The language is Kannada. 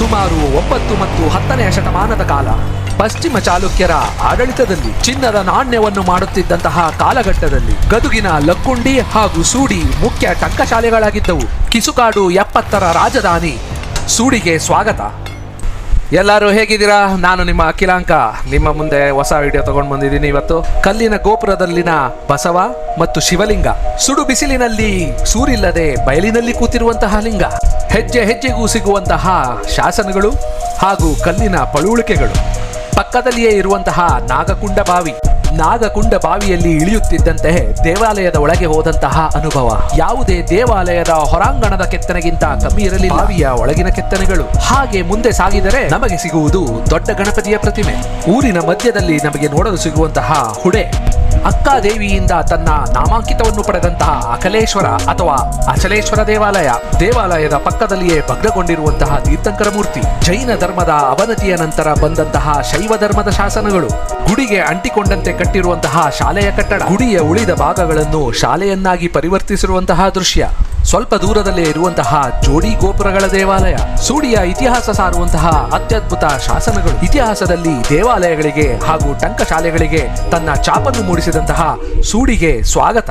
ಸುಮಾರು 9 ಮತ್ತು 10ನೇ ಶತಮಾನದ ಕಾಲ ಪಶ್ಚಿಮ ಚಾಲುಕ್ಯರ ಆಡಳಿತದಲ್ಲಿ ಚಿನ್ನದ ನಾಣ್ಯವನ್ನು ಮಾಡುತ್ತಿದ್ದಂತಹ ಕಾಲಘಟ್ಟದಲ್ಲಿ ಗದುಗಿನ ಲಕ್ಕುಂಡಿ ಹಾಗೂ ಸೂಡಿ ಮುಖ್ಯ ಟಂಕಶಾಲೆಗಳಾಗಿದ್ದವು. ಕಿಸುಕಾಡು 70ರ ರಾಜಧಾನಿ ಸೂಡಿಗೆ ಸ್ವಾಗತ. ಎಲ್ಲರೂ ಹೇಗಿದ್ದೀರಾ? ನಾನು ನಿಮ್ಮ ಅಖಿಲಾಂಕ ನಿಮ್ಮ ಮುಂದೆ ಹೊಸ ವಿಡಿಯೋ ತಗೊಂಡು ಬಂದಿದ್ದೀನಿ. ಇವತ್ತು ಕಲ್ಲಿನ ಗೋಪುರದಲ್ಲಿನ ಬಸವ ಮತ್ತು ಶಿವಲಿಂಗ, ಸುಡು ಬಿಸಿಲಿನಲ್ಲಿ ಸೂರಿಲ್ಲದೆ ಬಯಲಿನಲ್ಲಿ ಕೂತಿರುವಂತಹ ಲಿಂಗ, ಹೆಜ್ಜೆ ಹೆಜ್ಜೆಗೂ ಸಿಗುವಂತಹ ಶಾಸನಗಳು ಹಾಗೂ ಕಲ್ಲಿನ ಪಳುವಳಿಕೆಗಳು, ಪಕ್ಕದಲ್ಲಿಯೇ ಇರುವಂತಹ ನಾಗಕುಂಡ ಬಾವಿ. ನಾಗಕುಂಡ ಬಾವಿಯಲ್ಲಿ ಇಳಿಯುತ್ತಿದ್ದಂತೆ ದೇವಾಲಯದ ಒಳಗೆ ಹೋದಂತಹ ಅನುಭವ ಯಾವುದೇ ದೇವಾಲಯದ ಹೊರಾಂಗಣದ ಕೆತ್ತನೆಗಿಂತ ಕಮ್ಮಿ ಇರಲಿಲ್ಲ. ಬಾವಿಯ ಒಳಗಿನ ಕೆತ್ತನೆಗಳು. ಹಾಗೆ ಮುಂದೆ ಸಾಗಿದರೆ ನಮಗೆ ಸಿಗುವುದು ದೊಡ್ಡ ಗಣಪತಿಯ ಪ್ರತಿಮೆ. ಊರಿನ ಮಧ್ಯದಲ್ಲಿ ನಮಗೆ ನೋಡಲು ಸಿಗುವಂತಹ ಹುಡೆ, ಅಕ್ಕಾದೇವಿಯಿಂದ ತನ್ನ ನಾಮಾಂಕಿತವನ್ನು ಪಡೆದಂತಹ ಅಕಲೇಶ್ವರ ಅಥವಾ ಅಚಲೇಶ್ವರ ದೇವಾಲಯ. ದೇವಾಲಯದ ಪಕ್ಕದಲ್ಲಿಯೇ ಭಗ್ನಗೊಂಡಿರುವಂತಹ ತೀರ್ಥಂಕರ ಮೂರ್ತಿ. ಜೈನ ಧರ್ಮದ ಅವನತಿಯ ನಂತರ ಬಂದಂತಹ ಶೈವ ಧರ್ಮದ ಶಾಸನಗಳು. ಗುಡಿಗೆ ಅಂಟಿಕೊಂಡಂತೆ ಕಟ್ಟಿರುವಂತಹ ಶಾಲೆಯ ಕಟ್ಟಡ. ಗುಡಿಯ ಉಳಿದ ಭಾಗಗಳನ್ನು ಶಾಲೆಯನ್ನಾಗಿ ಪರಿವರ್ತಿಸಿರುವಂತಹ ದೃಶ್ಯ. ಸ್ವಲ್ಪ ದೂರದಲ್ಲೇ ಇರುವಂತಹ ಜೋಡಿ ಗೋಪುರಗಳ ದೇವಾಲಯ. ಸೂಡಿಯ ಇತಿಹಾಸ ಸಾರುವಂತಹ ಅತ್ಯದ್ಭುತ ಶಾಸನಗಳು. ಇತಿಹಾಸದಲ್ಲಿ ದೇವಾಲಯಗಳಿಗೆ ಹಾಗೂ ಟಂಕಶಾಲೆಗಳಿಗೆ ತನ್ನ ಛಾಪನ್ನು ಮೂಡಿಸಿದಂತಹ ಸೂಡಿಗೆ ಸ್ವಾಗತ.